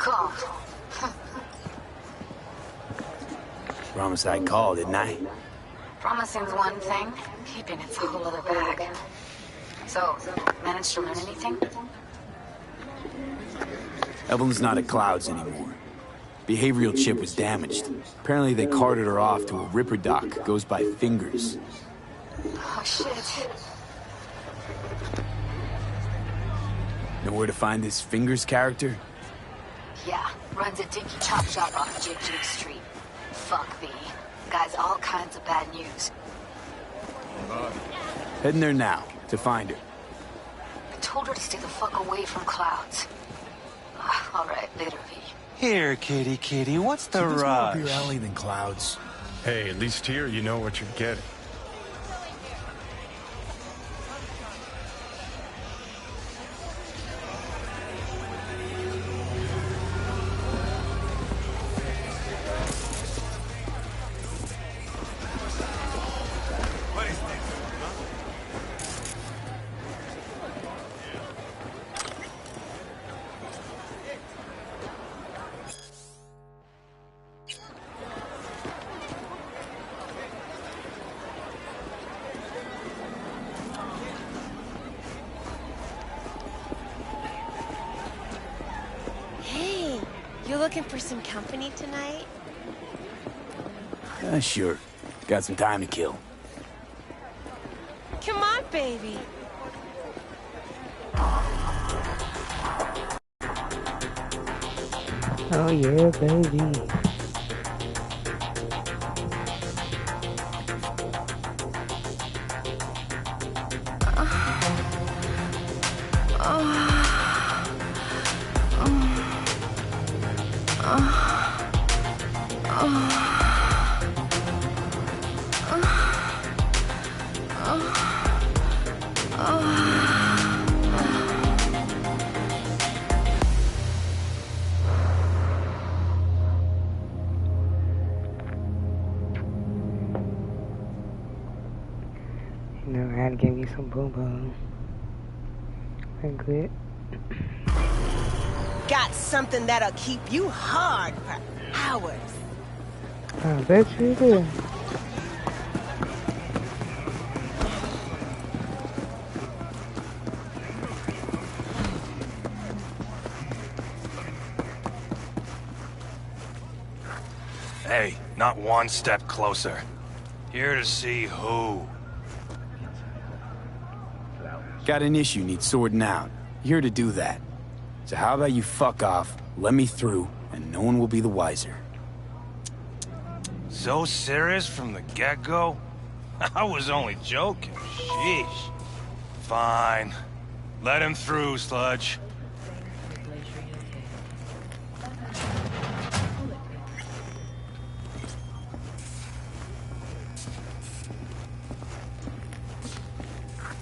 called. Promise I'd call, didn't I? Promising's one thing, keeping it's a whole other bag. So, managed to learn anything? Evelyn's not at Clouds anymore. Behavioral chip was damaged. Apparently they carted her off to a Ripper dock. Goes by Fingers. Oh, shit. Know where to find this Fingers character? Yeah, runs a dinky chop shop off Jig Street. Fuck me. Guy's all kinds of bad news. Heading there now, to find her. I told her to stay the fuck away from Clouds. All right, later, V. Here, kitty, what's the rush? More up your alley than Clouds. Hey, at least here you know what you're getting. You looking for some company tonight? Sure. Got some time to kill. Come on, baby. Oh yeah, baby. You know, I had to give you some boom boom. Like good. Got something that'll keep you hard for hours. I bet you do. Hey, not one step closer. Here to see who. Got an issue needs sorting out. Here to do that. So how about you fuck off, let me through, and no one will be the wiser. So serious from the get-go? I was only joking. Sheesh. Fine. Let him through, Sludge.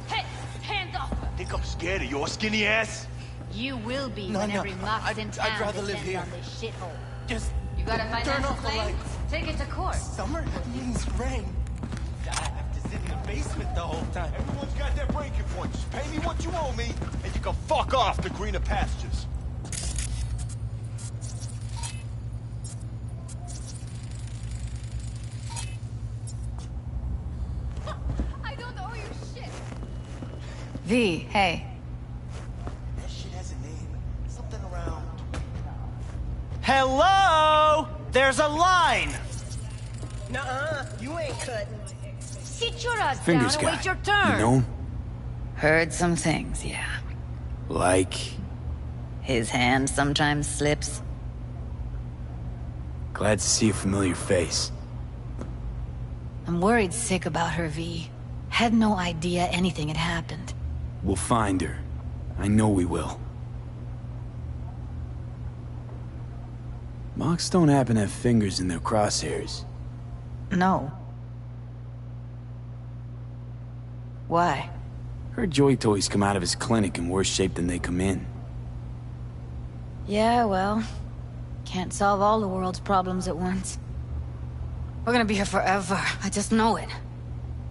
Hey, hands off her! Think I'm scared of your skinny ass? You will be when every mox in town rather live descends here. on this shithole. Just You got a turn financial off the claim? lights. Take it to court. Summer means rain. I have to sit in the basement the whole time. Everyone's got their breaking point. Just pay me what you owe me, and you can fuck off to greener pastures. I don't owe you shit. V, hey. That shit has a name. Something around... Hello? There's a line! Nuh-uh, you ain't cutting. Sit your ass Fingers down and guy. wait your turn. You know him? Heard some things, yeah. Like... His hand sometimes slips. Glad to see a familiar face. I'm worried sick about her, V. Had no idea anything had happened. We'll find her. I know we will. Mox don't happen to have fingers in their crosshairs. No. Why? Her Joy Toys come out of his clinic in worse shape than they come in. Yeah, well, can't solve all the world's problems at once. We're gonna be here forever. I just know it.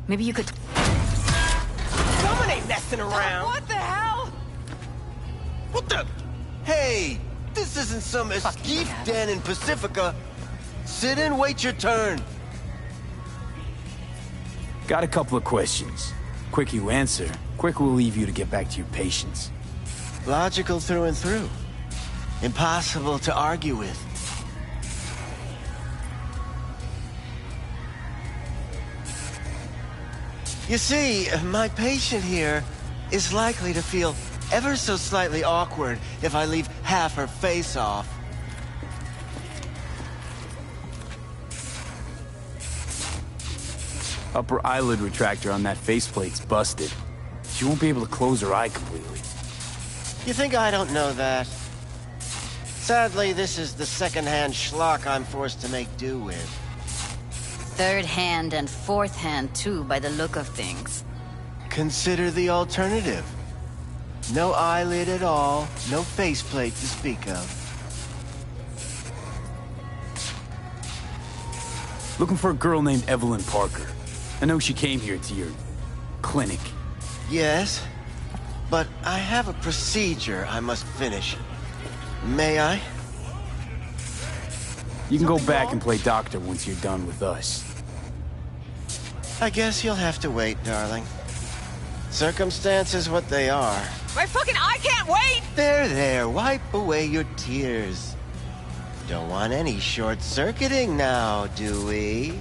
Maybe you could... Someone ain't messing around. What the hell? What the? Hey! This isn't some escape den in Pacifica. Sit and wait your turn. Got a couple of questions. Quick you answer, quick we'll leave you to get back to your patients. Logical through and through. Impossible to argue with. You see, my patient here is likely to feel ever so slightly awkward if I leave half her face off. Upper eyelid retractor on that faceplate's busted. She won't be able to close her eye completely. You think I don't know that? Sadly, this is the second-hand schlock I'm forced to make do with. Third hand and fourth hand, too, by the look of things. Consider the alternative. No eyelid at all, no faceplate to speak of. Looking for a girl named Evelyn Parker. I know she came here to your clinic. Yes, but I have a procedure I must finish. May I? You can go back and play doctor once you're done with us. I guess you'll have to wait, darling. Circumstances what they are. My fucking eye can't wait! There, wipe away your tears. Don't want any short-circuiting now, do we?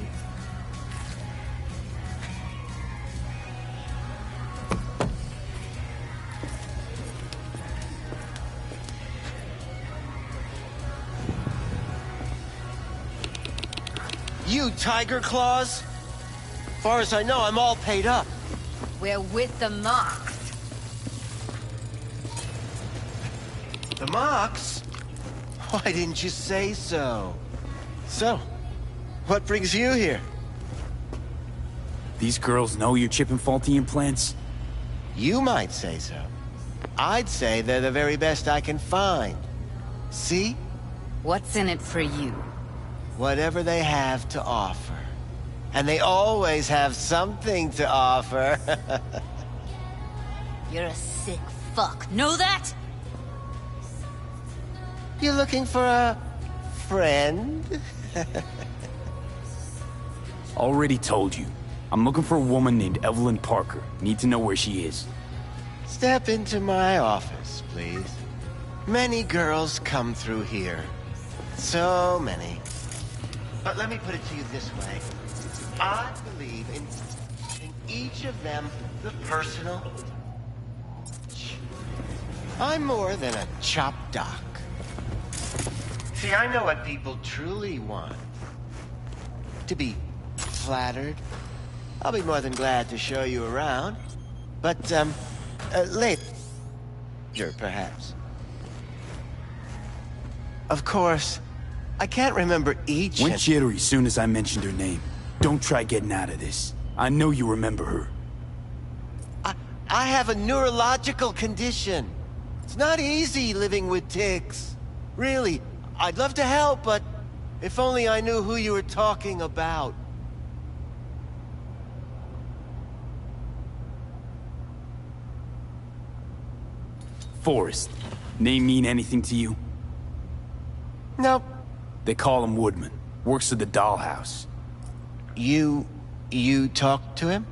You tiger claws? Far as I know, I'm all paid up. We're with the Mox. The Mox? Why didn't you say so? So, what brings you here? These girls know you're chipping faulty implants? You might say so. I'd say they're the very best I can find. See? What's in it for you? Whatever they have to offer. And they always have something to offer. You're a sick fuck. Know that? You looking for a friend? Already told you. I'm looking for a woman named Evelyn Parker. Need to know where she is. Step into my office, please. Many girls come through here. So many. But let me put it to you this way. I believe in each of them the personal. I'm more than a chop doc. See, I know what people truly want. To be flattered. I'll be more than glad to show you around. But, later, perhaps. Of course, I can't remember each. Went jittery soon as I mentioned her name. Don't try getting out of this. I know you remember her. I have a neurological condition. It's not easy living with tics. Really, I'd love to help, but if only I knew who you were talking about. Forrest. Name mean anything to you? Nope. They call him Woodman. Works at the dollhouse. You talked to him?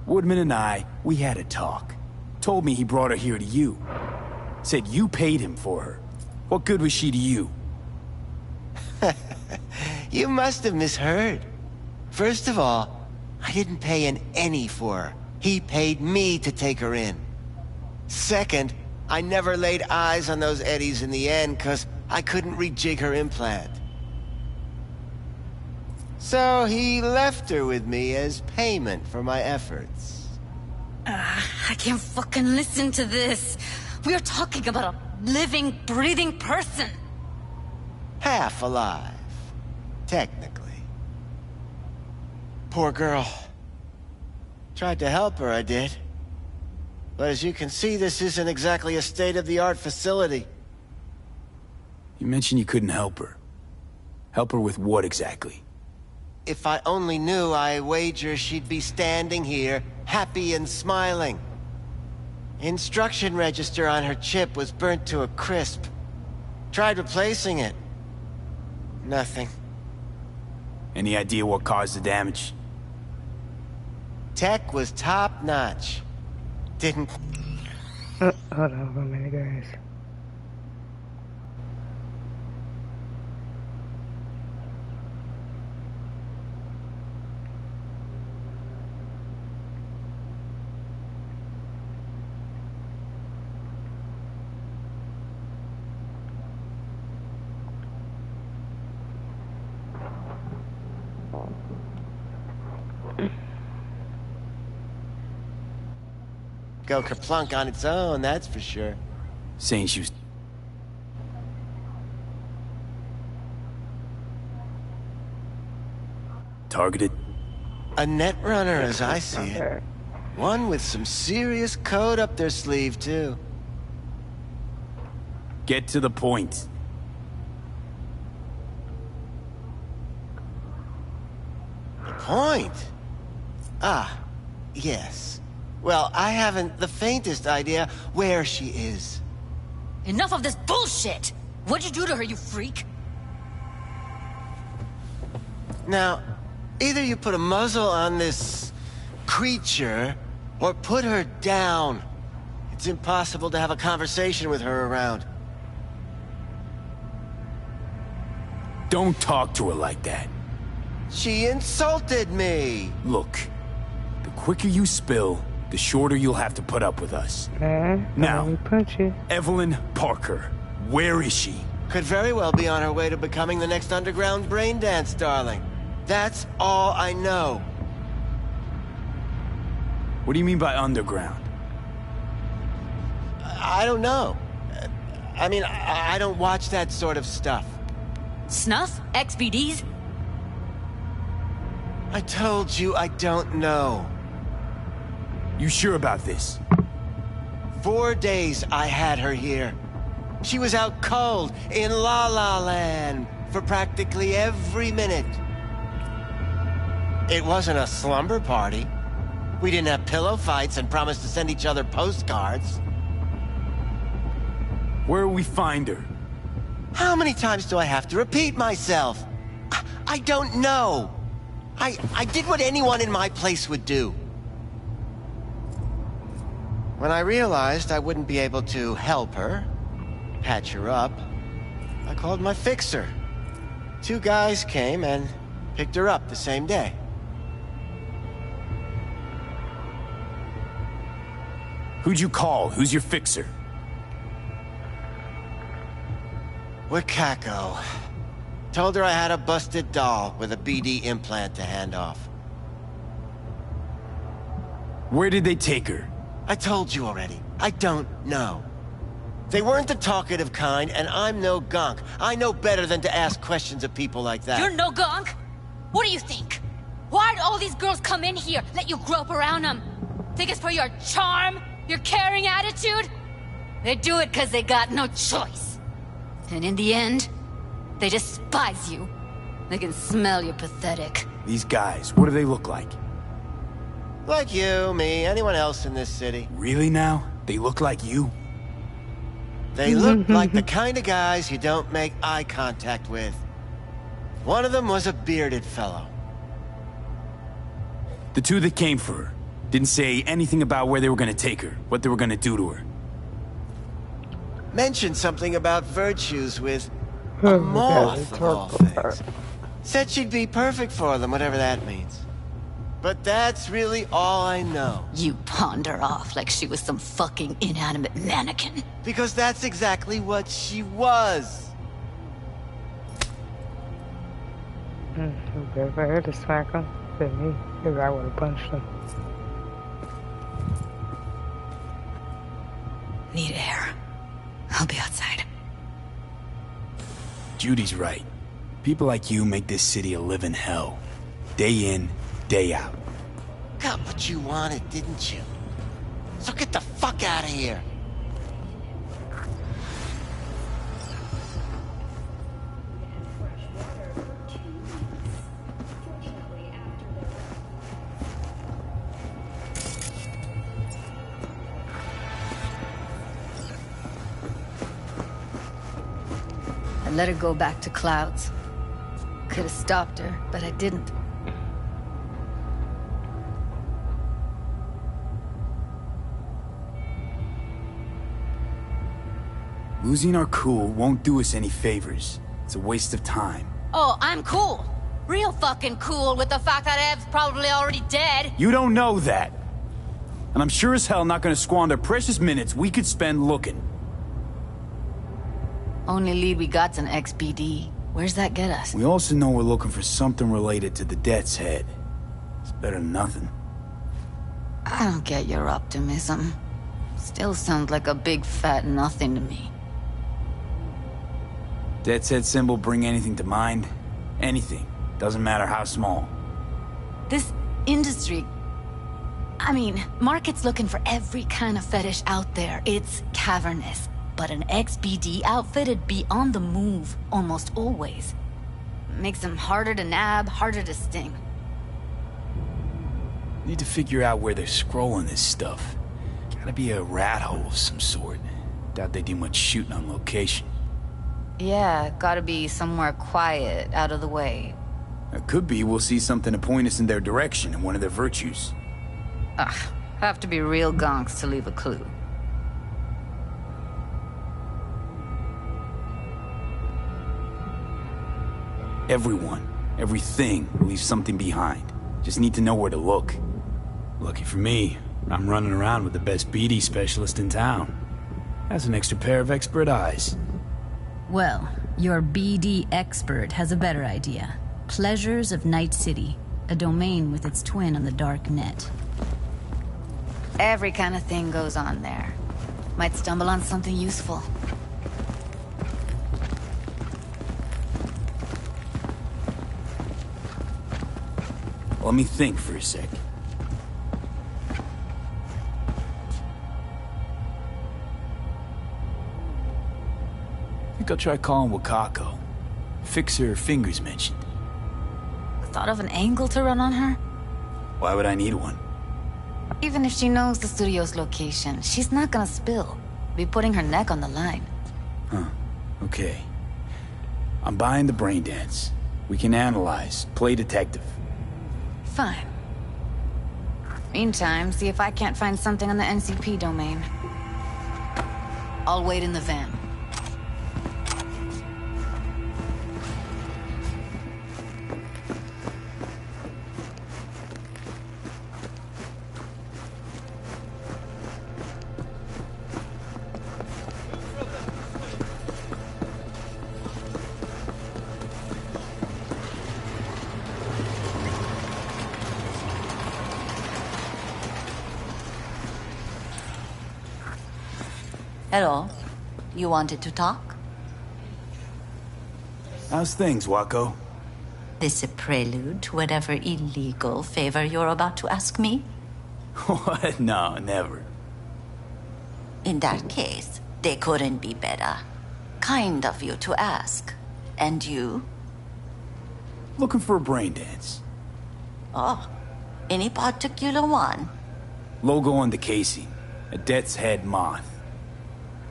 Woodman and we had a talk. Told me he brought her here to you. Said you paid him for her. What good was she to you? You must have misheard. First of all, I didn't pay an any for her. He paid me to take her in. Second, I never laid eyes on those eddies in the end because I couldn't rejig her implant. So he left her with me as payment for my efforts. I can't fucking listen to this. We are talking about a living, breathing person. Half alive. Technically. Poor girl. Tried to help her, I did. But as you can see, this isn't exactly a state-of-the-art facility. You mentioned you couldn't help her. Help her with what exactly? If I only knew, I wager she'd be standing here, happy and smiling. Instruction register on her chip was burnt to a crisp. Tried replacing it. Nothing. Any idea what caused the damage? Tech was top-notch. Didn't... Hold on for a minute, guys. Go kerplunk on its own, that's for sure. Saying she was... targeted? A net runner, as I see it. One with some serious code up their sleeve, too. Get to the point. The point? Ah, yes. Well, I haven't the faintest idea where she is. Enough of this bullshit! What'd you do to her, you freak? Now, either you put a muzzle on this creature, or put her down. It's impossible to have a conversation with her around. Don't talk to her like that. She insulted me! Look, the quicker you spill, the shorter you'll have to put up with us. Man, Now, let me punch you. Evelyn Parker, where is she? Could very well be on her way to becoming the next underground brain dance darling. That's all I know. What do you mean by underground? I don't know. I mean, I don't watch that sort of stuff. Snuff? XBDs? I told you I don't know. You sure about this? 4 days I had her here. She was out cold in La La Land for practically every minute. It wasn't a slumber party. We didn't have pillow fights and promised to send each other postcards. Where will we find her? How many times do I have to repeat myself? I don't know. I did what anyone in my place would do. When I realized I wouldn't be able to help her, patch her up, I called my fixer. 2 guys came and picked her up the same day. Who'd you call? Who's your fixer? Wakako. Told her I had a busted doll with a BD implant to hand off. Where did they take her? I told you already. I don't know. They weren't the talkative kind, and I'm no gonk. I know better than to ask questions of people like that. You're no gonk? What do you think? Why'd all these girls come in here, let you grope around them? Think it's for your charm? Your caring attitude? They do it because they got no choice. And in the end, they despise you. They can smell you're pathetic. These guys, what do they look like? Like you, me, anyone else in this city. Really now? They look like you? They look like the kind of guys you don't make eye contact with. One of them was a bearded fellow. The 2 that came for her didn't say anything about where they were gonna take her, what they were gonna do to her. Mentioned something about virtues with a moth, of all things. Said she'd be perfect for them, whatever that means. But that's really all I know. You pawned her off like she was some fucking inanimate mannequin. Because that's exactly what she was. If I had to smack him, then me, because I would have punched him. Need air. I'll be outside. Judy's right. People like you make this city a living hell. Day in, day out. Got what you wanted, didn't you? So get the fuck out of here. let her go back to Clouds. Could have stopped her, but I didn't. Losing our cool won't do us any favors. It's a waste of time. Oh, I'm cool. Real fucking cool with the fact that Ev's probably already dead. You don't know that. And I'm sure as hell not gonna squander precious minutes we could spend looking. Only lead we got's an XBD. Where's that get us? We also know we're looking for something related to the Death's Head. It's better than nothing. I don't get your optimism. Still sounds like a big fat nothing to me. Death's Head symbol bring anything to mind? Anything. Doesn't matter how small. This industry... I mean, market's looking for every kind of fetish out there. It's cavernous. But an XBD outfit'd be on the move almost always. Makes them harder to nab, harder to sting. Need to figure out where they're scrolling this stuff. Gotta be a rat hole of some sort. Doubt they do much shooting on location. Yeah, gotta be somewhere quiet, out of the way. It could be we'll see something to point us in their direction and one of their virtues. Ugh, have to be real gonks to leave a clue. Everyone, everything leaves something behind. Just need to know where to look. Lucky for me, I'm running around with the best BD specialist in town. That's an extra pair of expert eyes. Well, your BD expert has a better idea. Pleasures of Night City, a domain with its twin on the dark net. Every kind of thing goes on there. Might stumble on something useful. Let me think for a sec. Think I'll try calling Wakako. Fix her fingers mentioned. Thought of an angle to run on her? Why would I need one? Even if she knows the studio's location, she's not gonna spill. Be putting her neck on the line. Huh. Okay. I'm buying the brain dance. We can analyze, play detective. Fine. Meantime, see if I can't find something on the NCP domain. I'll wait in the van. Hello. You wanted to talk? How's things, Wako? This a prelude to whatever illegal favor you're about to ask me? What? No, never. In that case, they couldn't be better. Kind of you to ask. And you? Looking for a brain dance. Oh, any particular one? Logo on the casing. A Death's Head moth.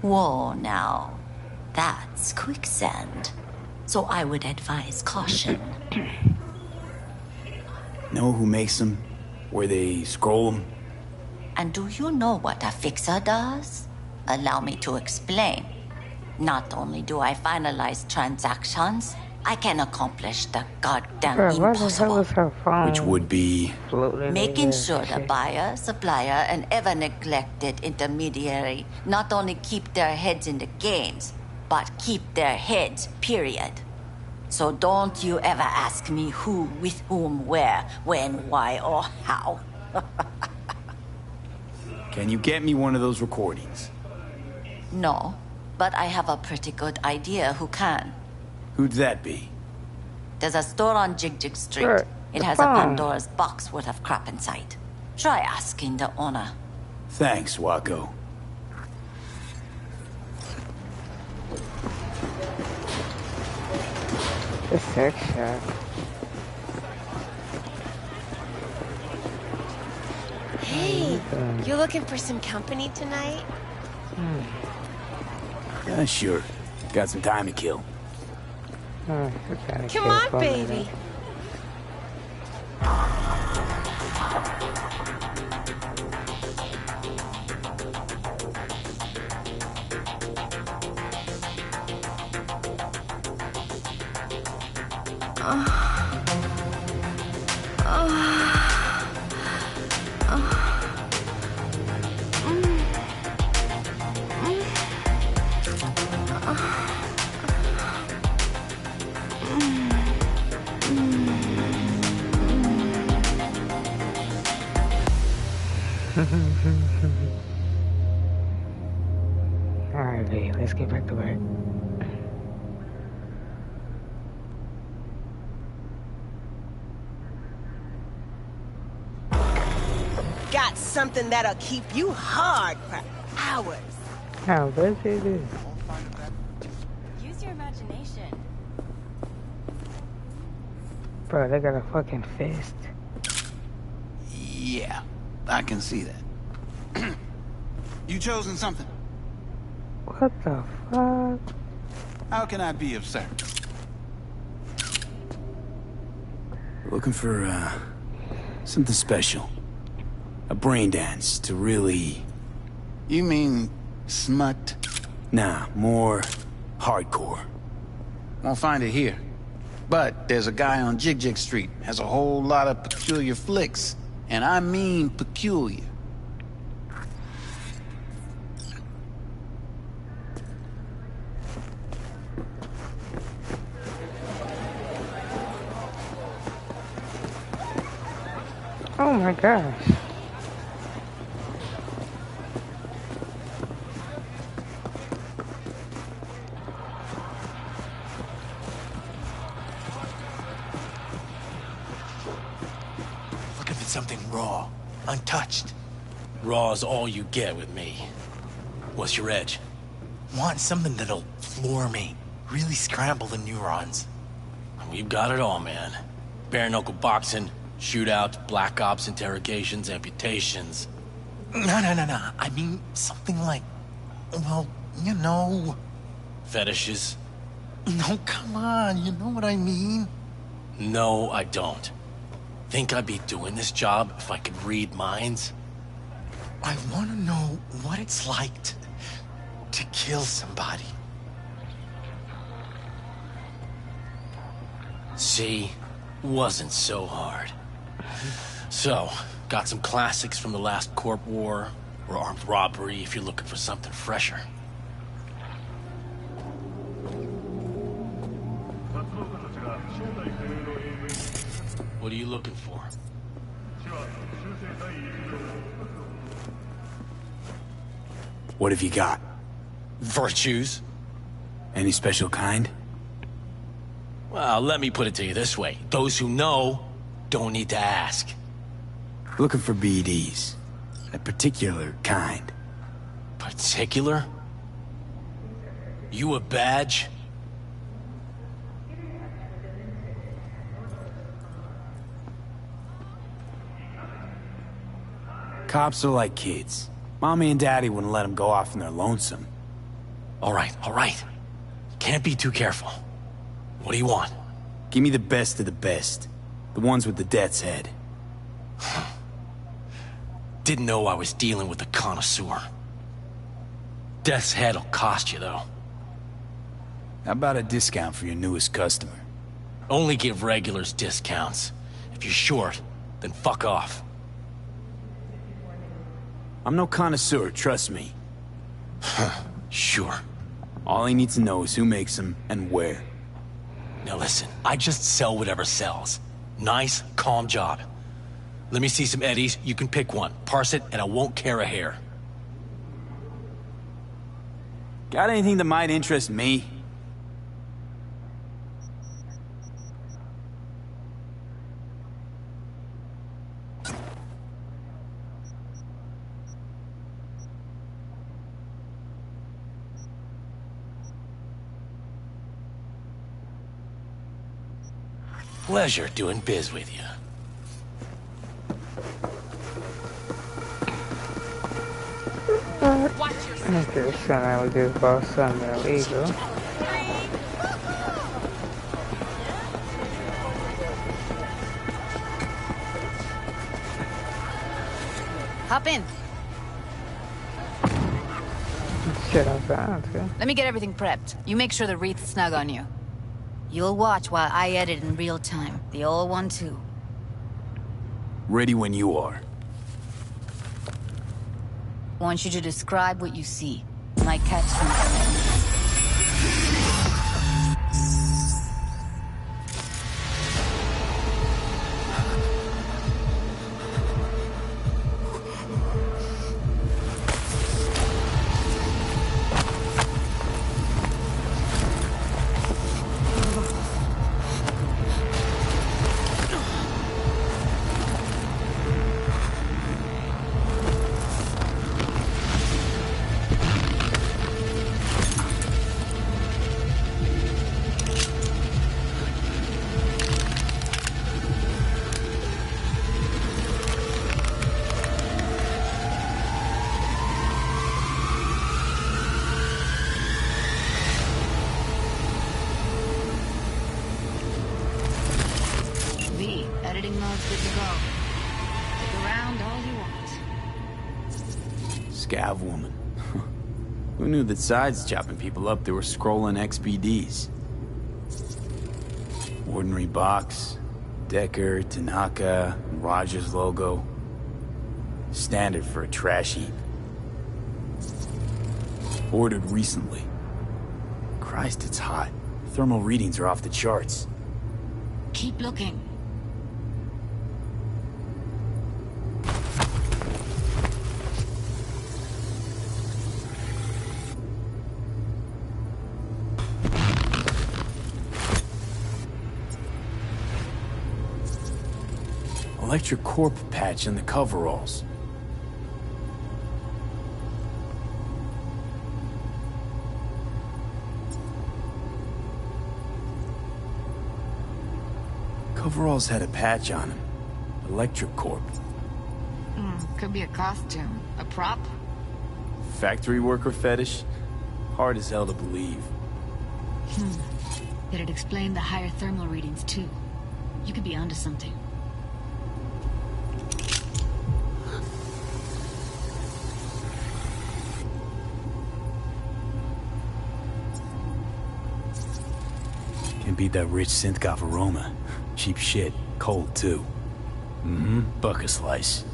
Whoa, now. That's quicksand. So I would advise caution. Know who makes them? Where they scroll them? And do you know what a fixer does? Allow me to explain. Not only do I finalize transactions, I can accomplish the goddamn impossible. Which would be? Making sure the buyer, supplier, and ever neglected intermediary not only keep their heads in the games, but keep their heads, period. So don't you ever ask me who, with whom, where, when, why, or how. Can you get me one of those recordings? No, but I have a pretty good idea who can. Who'd that be? There's a store on Jig Street. Sure, It has a Pandora's box worth of crap inside. Try asking the owner. Thanks, Wako. The sex shop. Hey, you looking for some company tonight? Yeah, sure. Got some time to kill. Come on, baby. Alright, babe, let's get back to work. Got something that'll keep you hard for hours. How does it do? Use your imagination. Bro, they got a fucking fist. Yeah, I can see that. You chosen something? What the fuck? How can I be of service? Looking for, something special. A brain dance to really... You mean smut? Nah, more hardcore. Won't find it here. But there's a guy on Jig Street, has a whole lot of peculiar flicks. And I mean peculiar. Oh my gosh. Looking for something raw, untouched. Raw's all you get with me. What's your edge? Want something that'll floor me, really scramble the neurons. We've got it all, man. Bare-knuckle boxing, shootouts, black ops, interrogations, amputations. No. I mean, something like, well, you know... Fetishes? No, come on, you know what I mean? No, I don't. Think I'd be doing this job if I could read minds? I want to know what it's like to kill somebody. See? Wasn't so hard. So, got some classics from the last Corp War, or armed robbery if you're looking for something fresher. What are you looking for? What have you got? Virtues? Any special kind? Well, let me put it to you this way. Those who know don't need to ask. Looking for BDs. A particular kind. Particular? You a badge? Cops are like kids. Mommy and Daddy wouldn't let them go off in their lonesome. All right. Can't be too careful. What do you want? Give me the best of the best. The ones with the death's head. Didn't know I was dealing with a connoisseur. Death's head'll cost you, though. How about a discount for your newest customer? Only give regulars discounts. If you're short, then fuck off. I'm no connoisseur, trust me. Sure. All I need to know is who makes them and where. Now listen, I just sell whatever sells. Nice, calm job. Let me see some eddies, you can pick one. Parse it, and I won't care a hair. Got anything that might interest me? Pleasure doing biz with you. Okay, so now we do boss on the legal. Hop in. Shit outside, too. Let me get everything prepped. You make sure the wreath's snug on you. You'll watch while I edit in real time. The old one, too. Ready when you are. Want you to describe what you see. Might catch something. Editing mode's good to go. Stick around all you want. Scav woman. Who knew that sides chopping people up, they were scrolling XBDs? Ordinary box, Decker, Tanaka, Rogers logo. Standard for a trash heap. Ordered recently. Christ, it's hot. Thermal readings are off the charts. Keep looking. Electric Corp patch in the coveralls. Coveralls had a patch on them. Electric Corp. Could be a costume. A prop? Factory worker fetish? Hard as hell to believe. It'd explain the higher thermal readings, too. You could be onto something. Can beat that rich synth-goth aroma. Cheap shit. Cold, too. Buck a slice.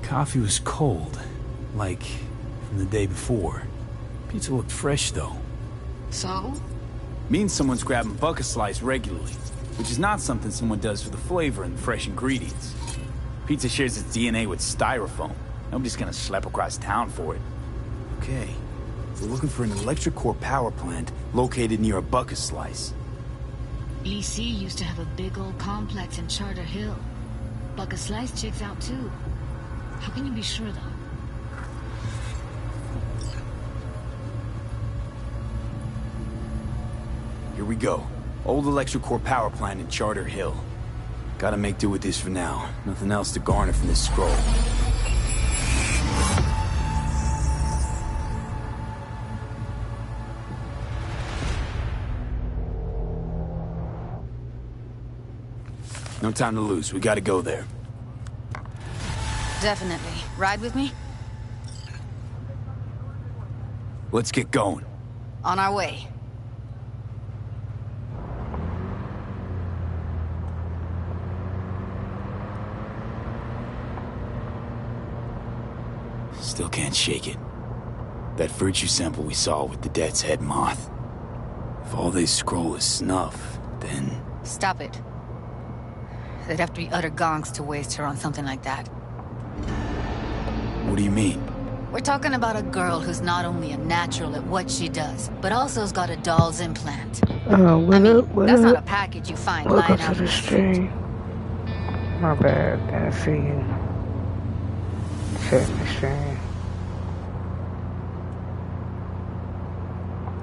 Coffee was cold. Like, from the day before. Pizza looked fresh, though. So? Means someone's grabbing buck a slice regularly. Which is not something someone does for the flavor and fresh ingredients. Pizza shares its DNA with styrofoam. Nobody's gonna schlep across town for it. Okay. We're looking for an electric core power plant located near a bucket slice. EC used to have a big old complex in Charter Hill. Bucket Slice checks out too. How can you be sure though? Here we go. Old electric core power plant in Charter Hill. Gotta make do with this for now. Nothing else to garner from this scroll. No time to lose. We gotta go there. Definitely. Ride with me? Let's get going. On our way. Still can't shake it. That virtue sample we saw with the Death's Head moth. If all they scroll is snuff, then... Stop it. They'd have to be utter gonks to waste her on something like that. What do you mean? We're talking about a girl who's not only a natural at what she does, but also's got a doll's implant. That's not a package you find lying out in the street. My bad, I see you. Setting the stream.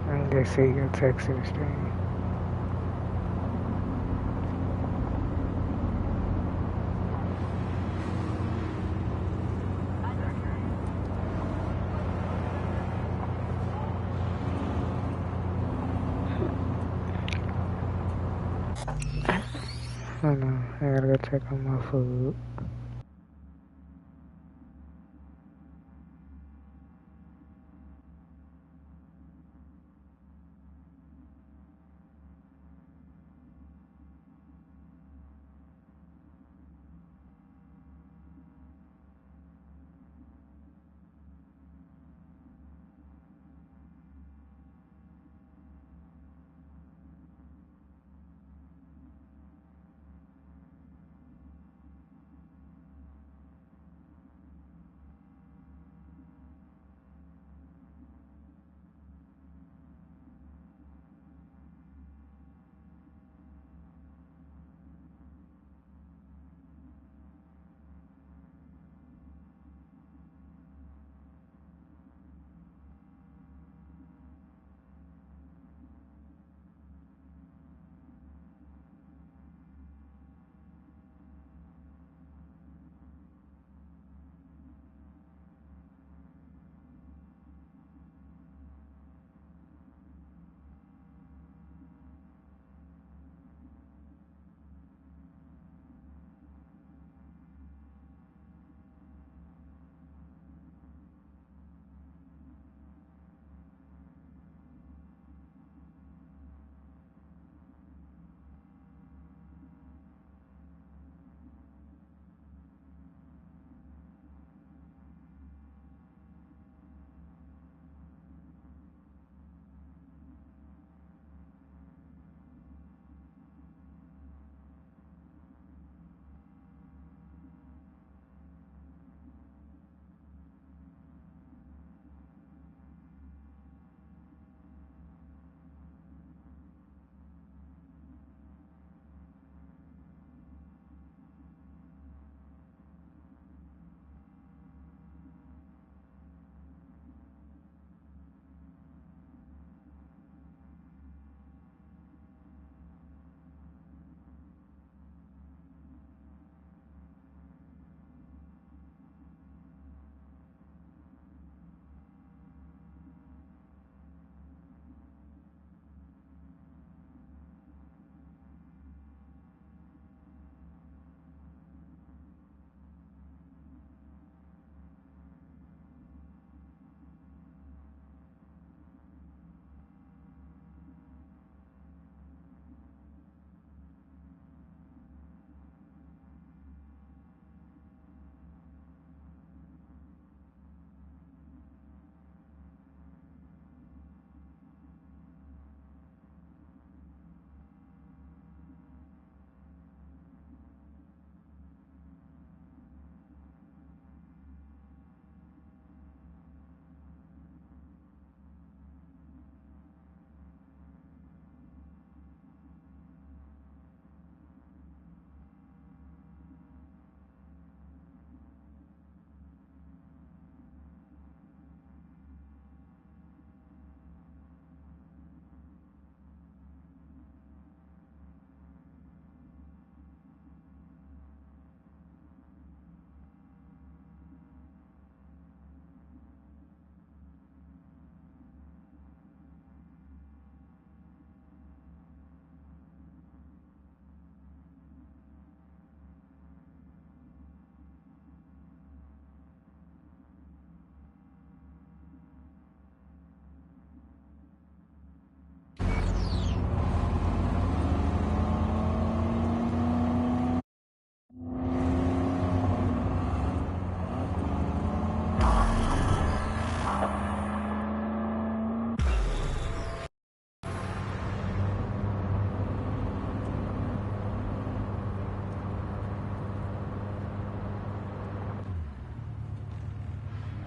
I just see your text in the stream. I know. I gotta go check on my food.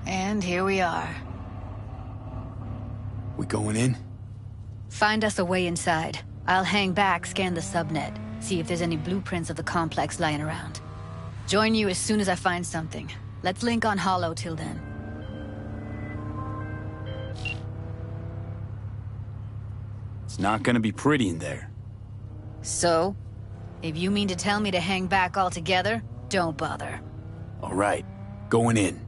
And here we are. We going in? Find us a way inside. I'll hang back, scan the subnet, see if there's any blueprints of the complex lying around. Join you as soon as I find something. Let's link on Hollow till then. It's not gonna be pretty in there. So? If you mean to tell me to hang back altogether, don't bother. All right, going in.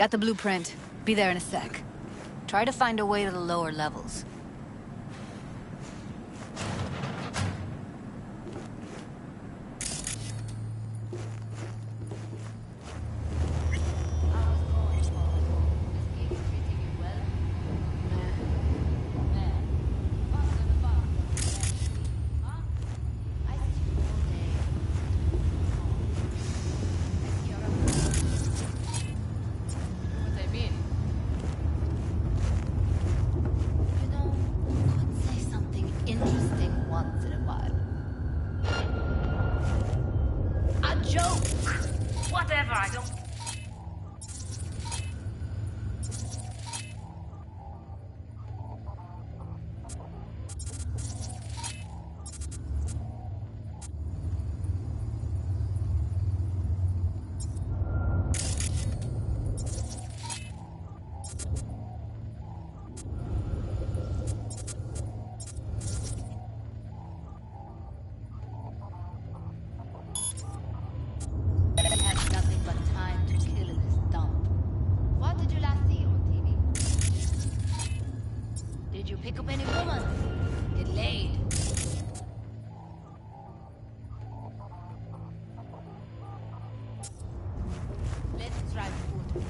Got the blueprint. Be there in a sec. Try to find a way to the lower levels. Pick up any woman. Get laid. Let's try food.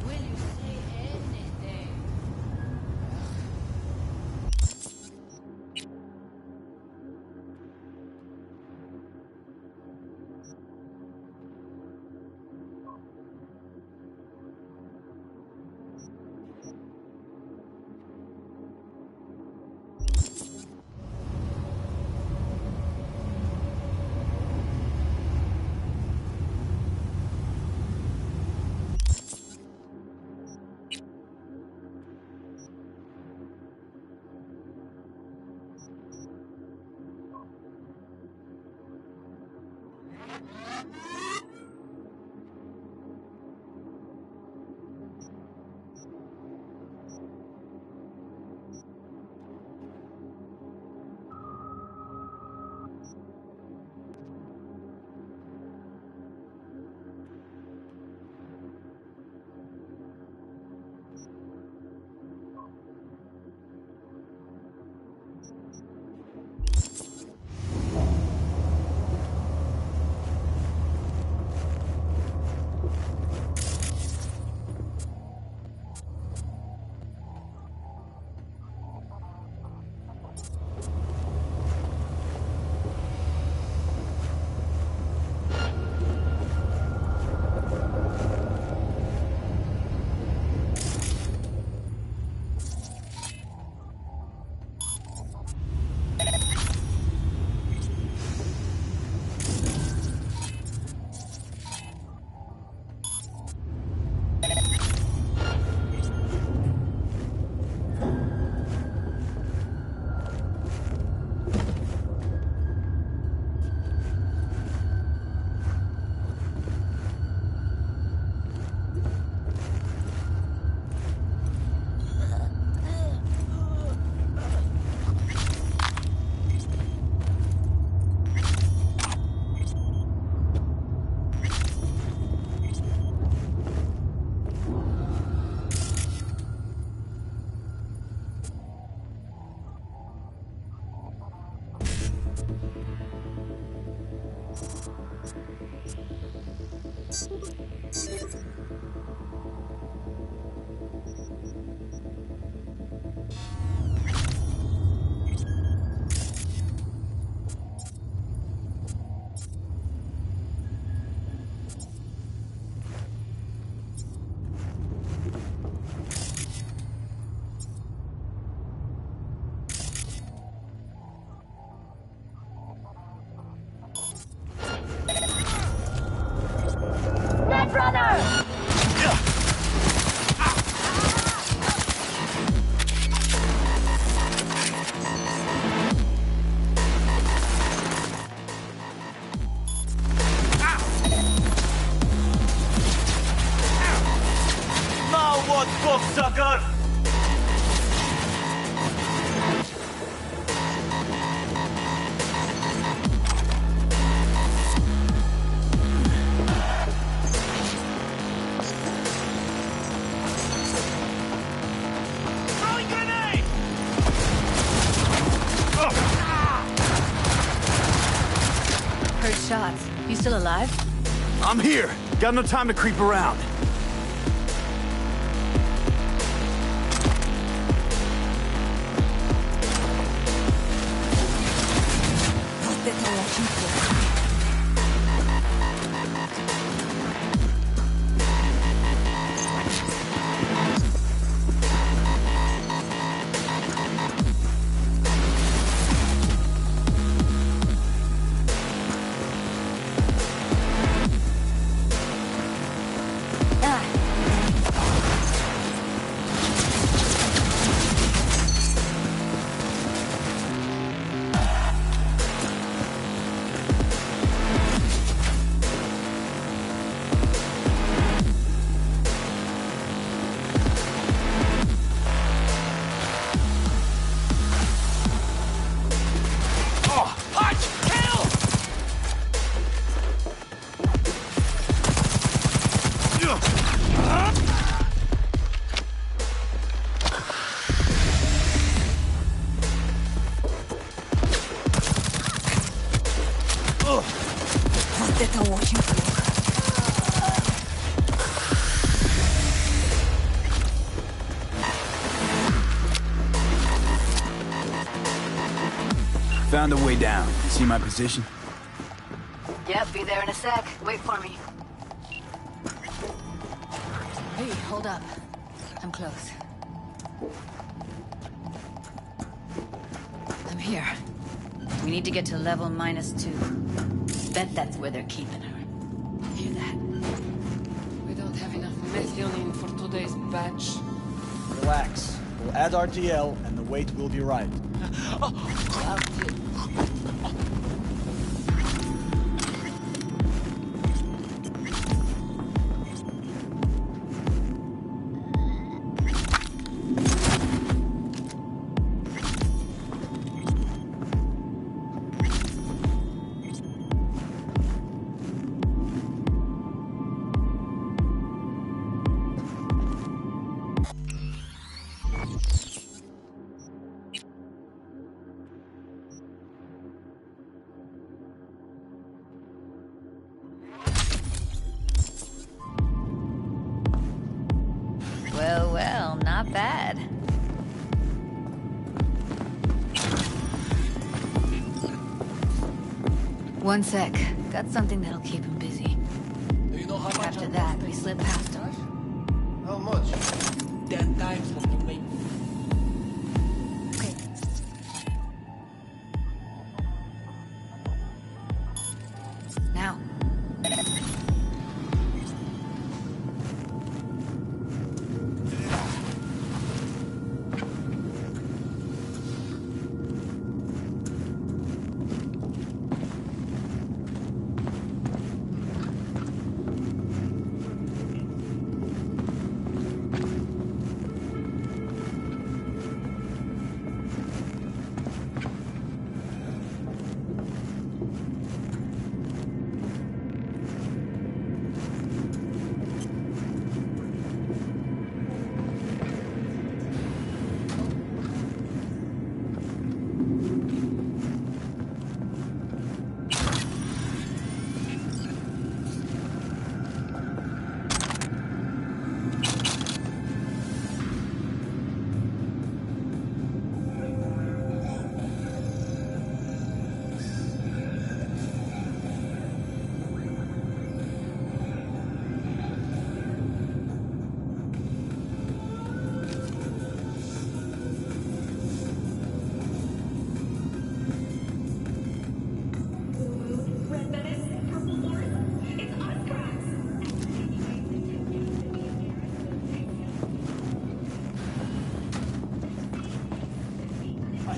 Will you say anything? Sucker! still alive? I'm here. Got no time to creep around. Found a way down. You see my position? Yep, be there in a sec. Wait for me. Hey, hold up. I'm close. I'm here. We need to get to level -2. Bet that's where they're keeping her. Hear that? We don't have enough methionine for today's batch. Relax. We'll add RTL and the weight will be right. Well, not bad. One sec. Got something that'll keep him busy. Do you know how much? After that, we slip past him. How much? 10 times what you make. Okay. Now.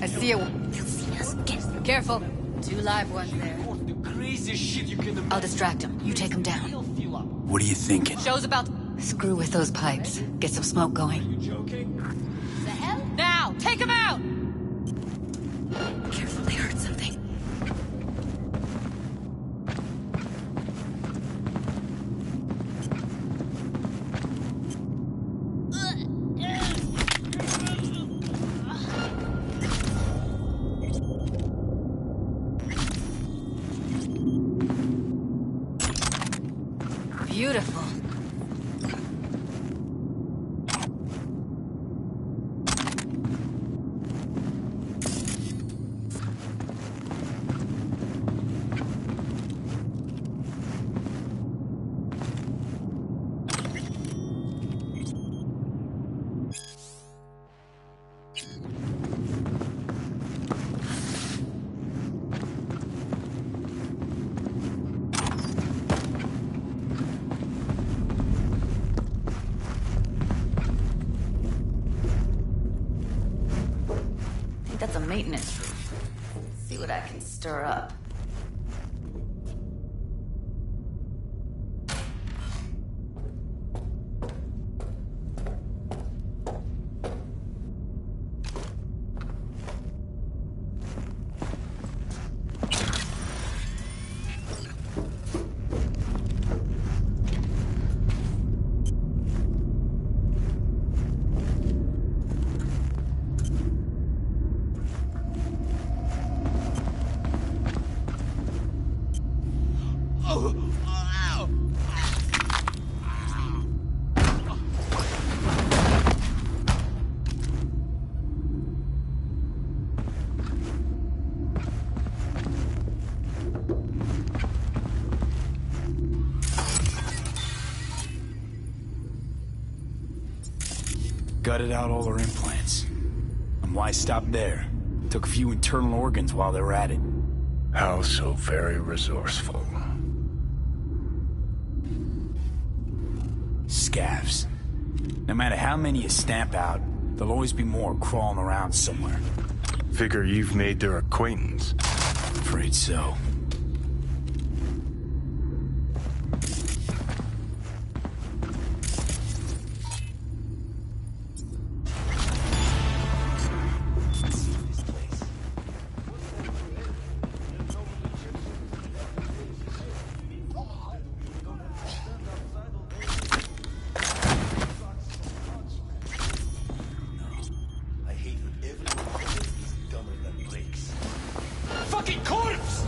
I see a... They'll see us. Get careful. 2 live ones there. The craziest shit you can imagine. I'll distract him. You take him down. What are you thinking? Show's about... Screw with those pipes. Get some smoke going. Are you joking? The hell? Now! Take him out! Careful, they heard something. maintenance room. See what I can stir up. Gutted out all her implants. And why stop there? Took a few internal organs while they were at it. How so very resourceful. Scavs. No matter how many you stamp out, there'll always be more crawling around somewhere. Figure you've made their acquaintance. Afraid so. Fucking corpse!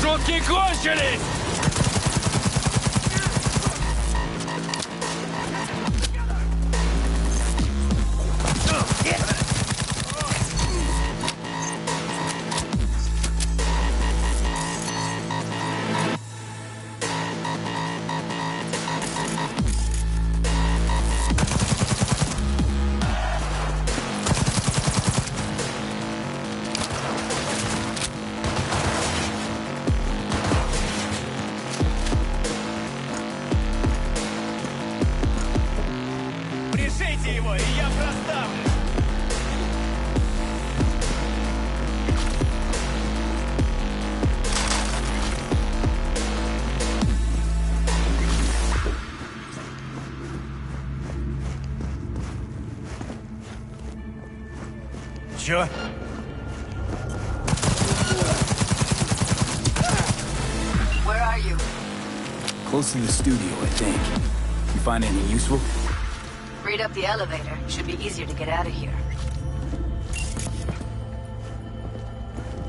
Жуткий конченый! Пришейте его, и я проставлю! Чё? Where are you? Close to the studio, I think. You find anything useful? Read up the elevator. Should be easier to get out of here.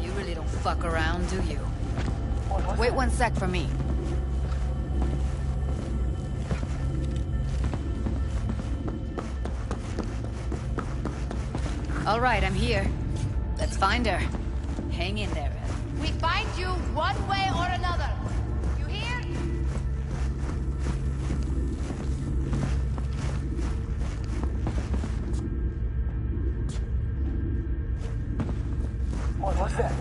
You really don't fuck around, do you? Wait 1 sec for me. All right, I'm here. Let's find her. Hang in there, Ev. We find you one way or another. You hear? What's that?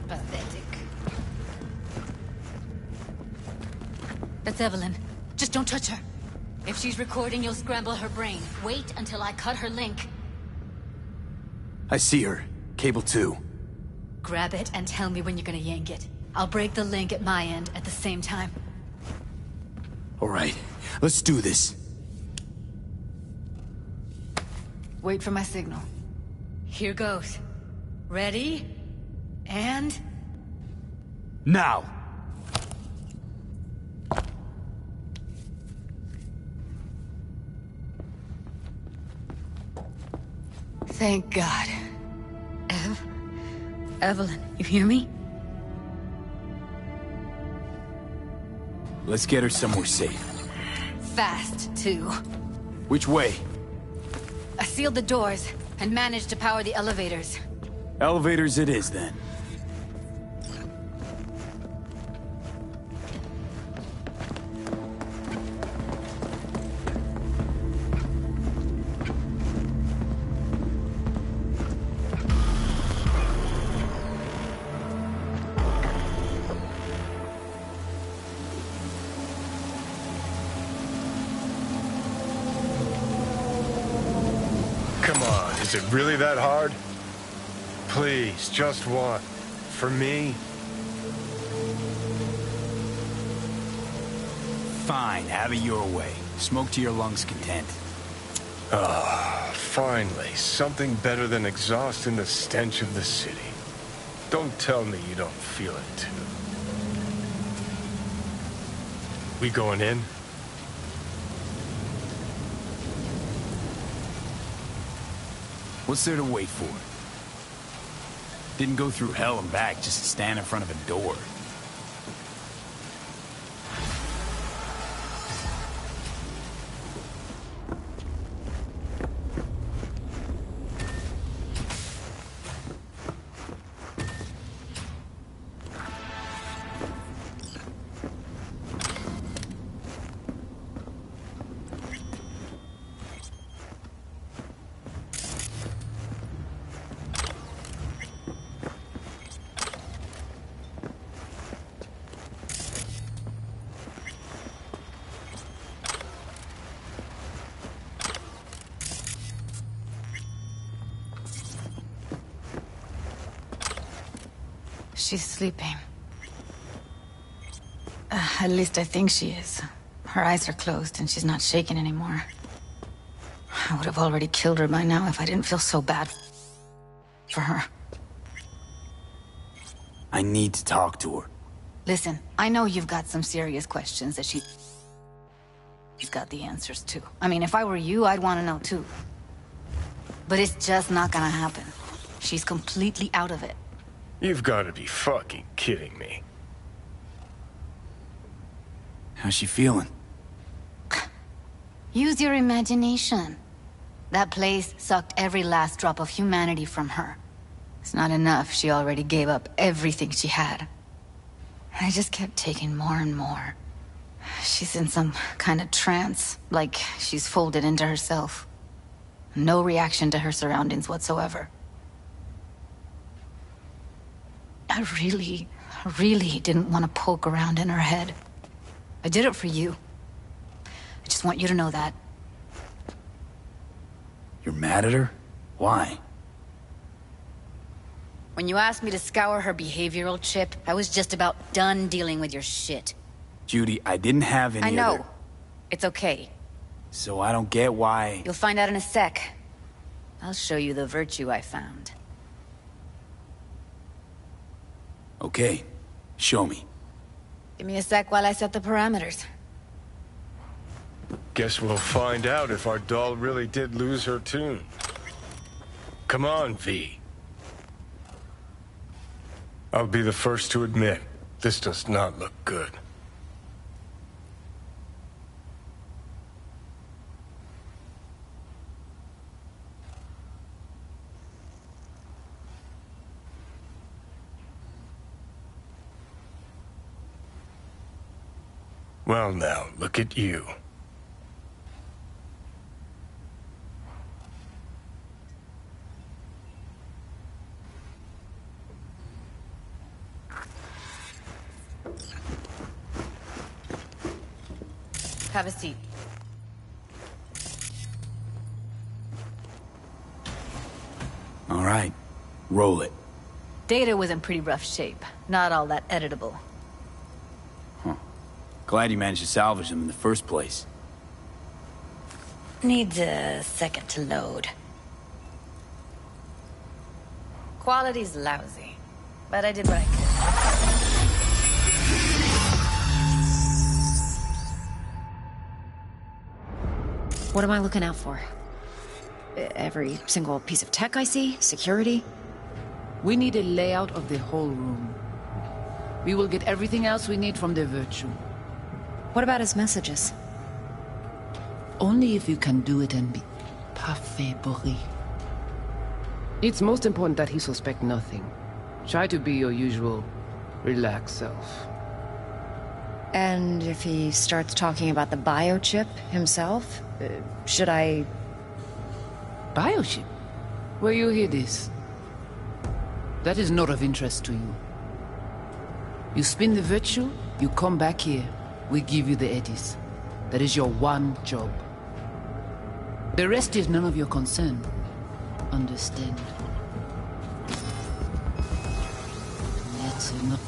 Pathetic. That's Evelyn. Just don't touch her. If she's recording, you'll scramble her brain. Wait until I cut her link. I see her. Cable 2. Grab it and tell me when you're gonna yank it. I'll break the link at my end at the same time. All right, let's do this. Wait for my signal. Here goes. Ready? And... Now! Thank God. Evelyn, you hear me? Let's get her somewhere safe. Fast, too. Which way? I sealed the doors and managed to power the elevators. Elevators it is, then. it really that hard? Please, just one. For me? Fine, have it your way. Smoke to your lungs' content. Ah, finally, something better than exhaust and the stench of the city. Don't tell me you don't feel it, too. We going in? What's there to wait for? Didn't go through hell and back just to stand in front of a door. She's sleeping. At least I think she is. Her eyes are closed and she's not shaking anymore. I would have already killed her by now if I didn't feel so bad for her. I need to talk to her. Listen, I know you've got some serious questions that she's got the answers to. I mean, if I were you, I'd want to know too. But it's just not gonna happen. She's completely out of it. You've got to be fucking kidding me. How's she feeling? Use your imagination. That place sucked every last drop of humanity from her. It's not enough. She already gave up everything she had. I just kept taking more and more. She's in some kind of trance, like she's folded into herself. No reaction to her surroundings whatsoever. I really didn't want to poke around in her head. I did it for you. I just want you to know that. You're mad at her? Why? When you asked me to scour her behavioral chip, I was just about done dealing with your shit. Judy, I didn't have any I know. other... It's okay. So I don't get why... You'll find out in a sec. I'll show you the virtue I found. Okay, show me. Give me a sec while I set the parameters. Guess we'll find out if our doll really did lose her tune. Come on, V. I'll be the first to admit, this does not look good. Well now, look at you. Have a seat. All right, roll it. Data was in pretty rough shape. Not all that editable. Glad you managed to salvage them in the first place. Needs a second to load. Quality's lousy, but I did what I could. What am I looking out for? Every single piece of tech I see? Security? We need a layout of the whole room. We will get everything else we need from the Virtue. What about his messages? Only if you can do it and be parfait bourré. It's most important that he suspect nothing. Try to be your usual, relaxed self. And if he starts talking about the biochip himself, should I... Biochip? Where you hear this? That is not of interest to you. You spin the Virtue, you come back here. We give you the eddies. That is your one job. The rest is none of your concern. understand. Let's not.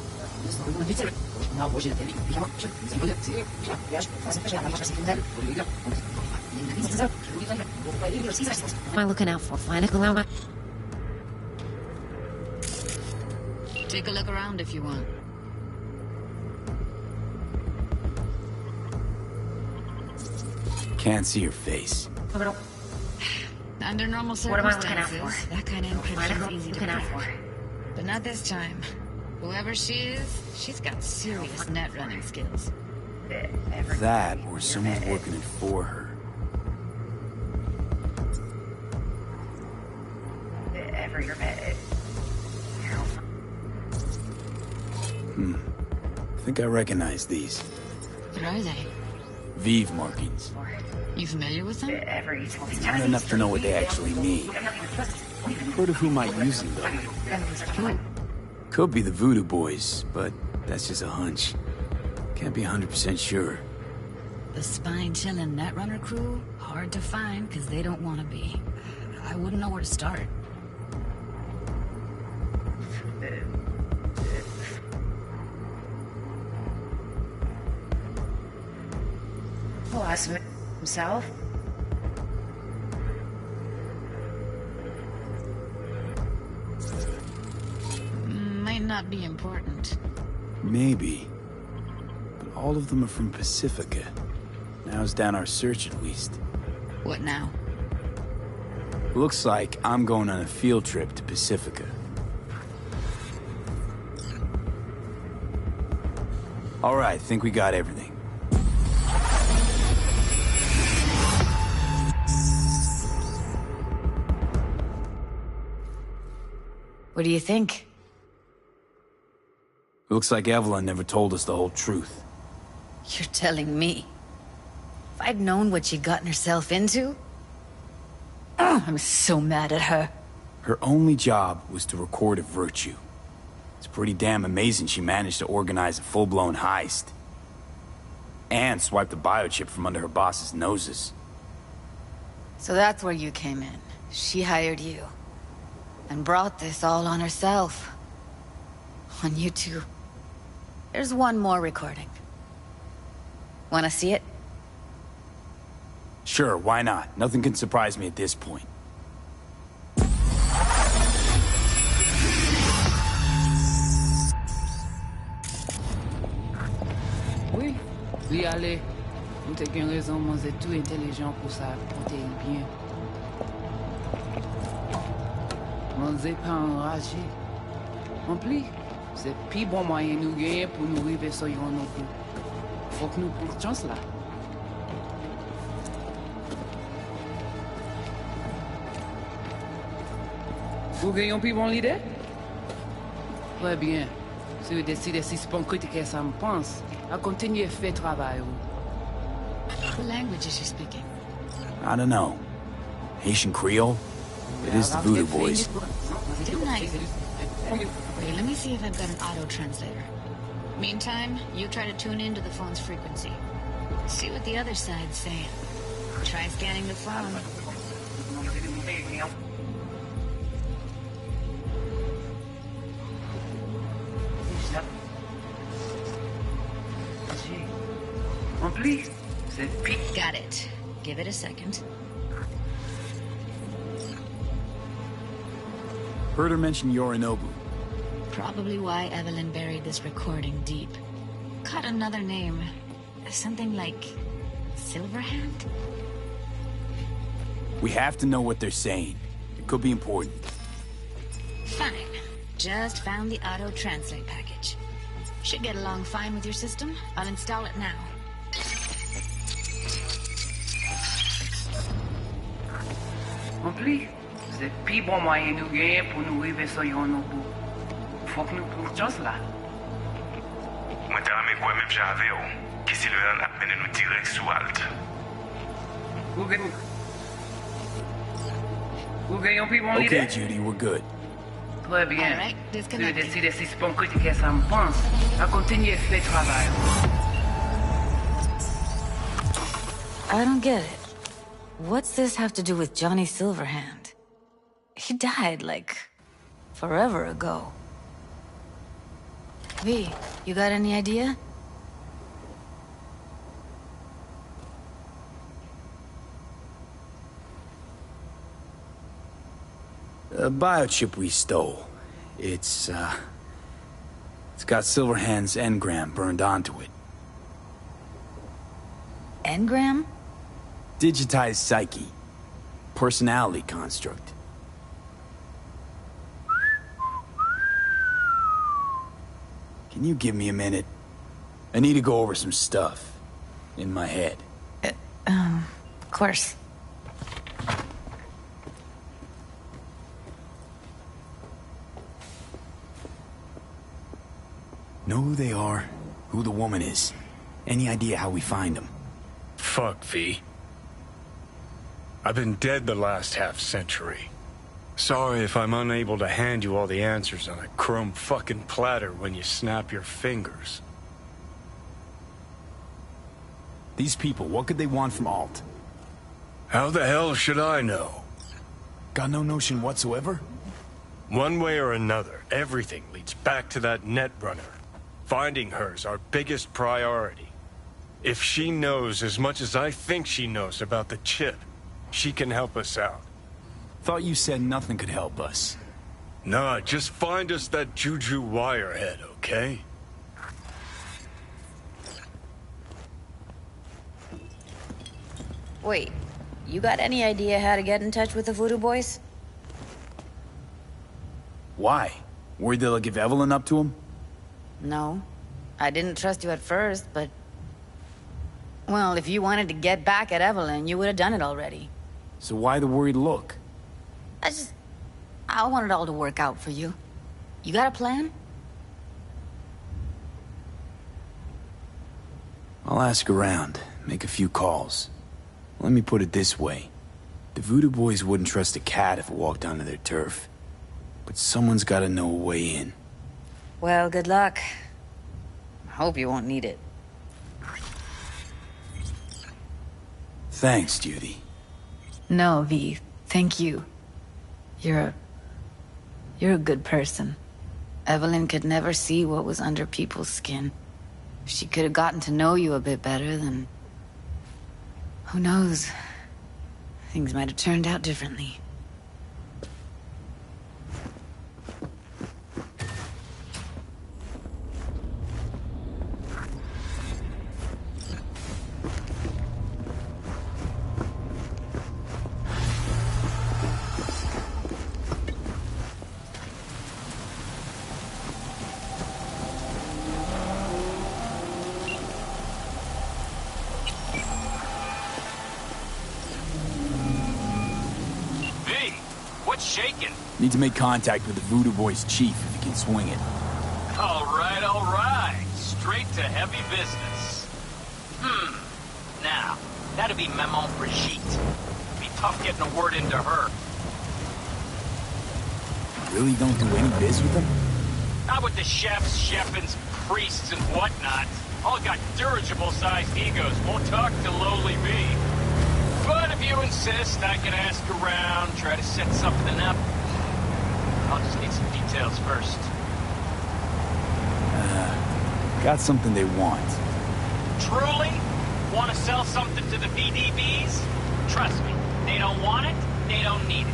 Am I looking out for? Final? Take a look around if you want. Can't see your face. Under normal What am I looking out circumstances, for? that kind of encryption is easy to Looking out print. for? But not this time. Whoever she is, she's got serious net running skills. That or someone's working it for her. I think I recognize these. What are they? Vive markings. You familiar with them? Not enough to know what they actually mean. Heard of who might use them, though. Could be the Voodoo Boys, but that's just a hunch. Can't be 100% sure. The spine-chilling Netrunner crew? Hard to find, because they don't want to be. I wouldn't know where to start. Boss himself? Might not be important. Maybe. But all of them are from Pacifica. Now's down our search, at least. What now? Looks like I'm going on a field trip to Pacifica. All right, think we got everything. What do you think? Looks like Evelyn never told us the whole truth. You're telling me? If I'd known what she'd gotten herself into? Oh, I'm so mad at her. Her only job was to record a virtue. It's pretty damn amazing she managed to organize a full-blown heist. And swipe the biochip from under her boss's noses. So that's where you came in. She hired you. And brought this all on herself. On you two. There's one more recording. Wanna see it? Sure, why not? Nothing can surprise me at this point. Oui, li ale. Mwen te gen rezon mwen zè tout intelligent pou sa pote li bien. Mwen zè pa enraje. En pli, se pi bon moyen nou genye pou nou rive so yon nou pou. Fok nou pou chans la. Vous gagnez plus bon l'idée? Très bien. Si vous décidez si c'est bon critiquer ça me pense, à continuer à faire travail. What language is she speaking? I don't know. Haitian Creole? It is the Voodoo Boys. Didn't I? Okay, let me see if I've got an auto-translator. Meantime, you try to tune into the phone's frequency. See what the other side's saying. Try scanning the phone. Got it. Give it a second. Heard her mention Yorinobu. Probably why Evelyn buried this recording deep. Caught another name. Something like Silverhand? We have to know what they're saying. It could be important. Fine. Just found the auto-translate package. Should get along fine with your system. I'll install it now. En pli, c'est pi bon moyen nou genye pou nou rive so yon nou pou. Fok nou pou chans la. Mwen te rame kwa mèm jave ou, ki si le an ap mene nou direk sou alt. Vous gagnez plus bon l'idée? Okay, Judy, we're good. Très bien. All right, Si vous disconnected. décidez si c'est bon critiquer ça me pense, à continuer à faire travail. I don't get it. What's this have to do with Johnny Silverhand? He died, like, forever ago. V, you got any idea? The biochip we stole. It's got Silverhand's engram burned onto it. Engram? Digitized psyche. Personality construct. Can you give me a minute? I need to go over some stuff. In my head. Of course. Know who they are, who the woman is. Any idea how we find them? Fuck, V. I've been dead the last half-century. Sorry if I'm unable to hand you all the answers on a chrome fucking platter when you snap your fingers. These people, what could they want from Alt? How the hell should I know? Got no notion whatsoever? One way or another, everything leads back to that Netrunner. Finding her's our biggest priority. If she knows as much as I think she knows about the chip, she can help us out. Thought you said nothing could help us. Nah, just find us that Juju wirehead, okay? Wait, you got any idea how to get in touch with the Voodoo Boys? Why? Worried they'll give Evelyn up to him? No. I didn't trust you at first, but... Well, if you wanted to get back at Evelyn, you would have done it already. So why the worried look? I want it all to work out for you. You got a plan? I'll ask around, make a few calls. Let me put it this way. The Voodoo Boys wouldn't trust a cat if it walked onto their turf. But someone's gotta know a way in. Well, good luck. Hope you won't need it. Thanks, Judy. No, V. Thank you. You're a good person. Evelyn could never see what was under people's skin. If she could have gotten to know you a bit better, then... who knows? Things might have turned out differently. Need to make contact with the Voodoo Boys chief if he can swing it. All right. Straight to heavy business. Now, that'd be Maman Brigitte. Be tough getting a word into her. Really don't do any biz with them? Not with the chefs, chefins, priests, and whatnot. All got dirigible-sized egos, won't talk to lowly me. But if you insist, I can ask around, try to set something up. I'll just need some details first. Got something they want. Truly? Want to sell something to the VDBs? Trust me, they don't want it, they don't need it.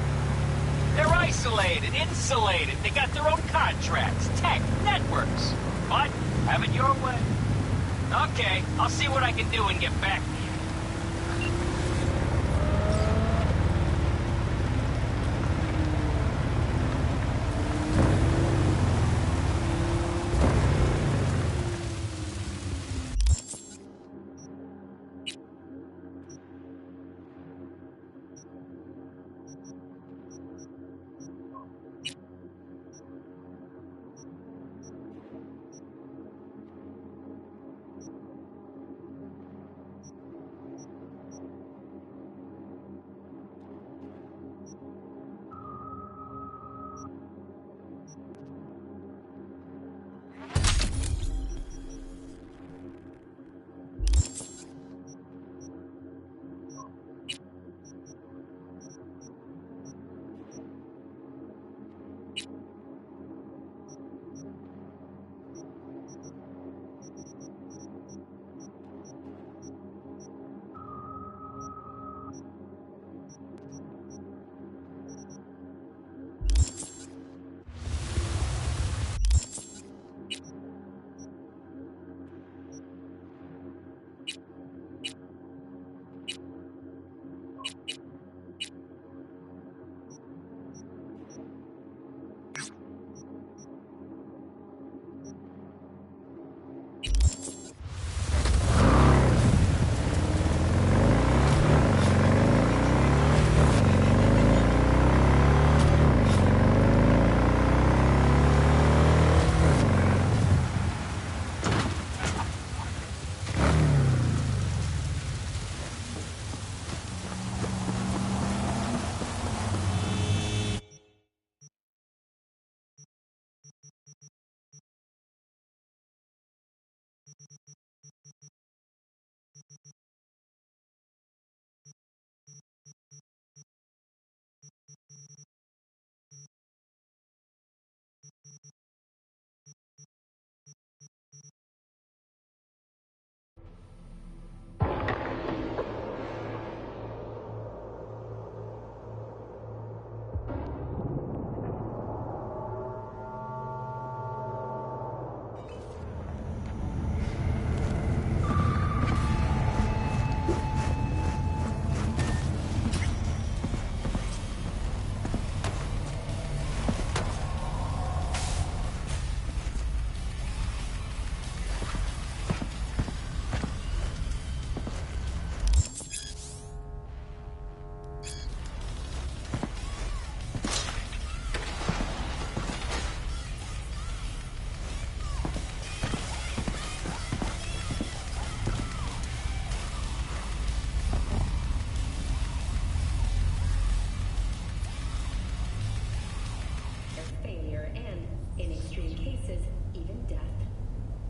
They're isolated, insulated, they got their own contracts, tech, networks. But, have it your way. Okay, I'll see what I can do and get back to you.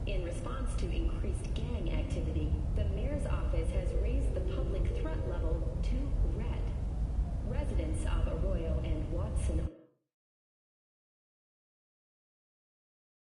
In response to increased gang activity, the mayor's office has raised the public threat level to red. Residents of Arroyo and Watson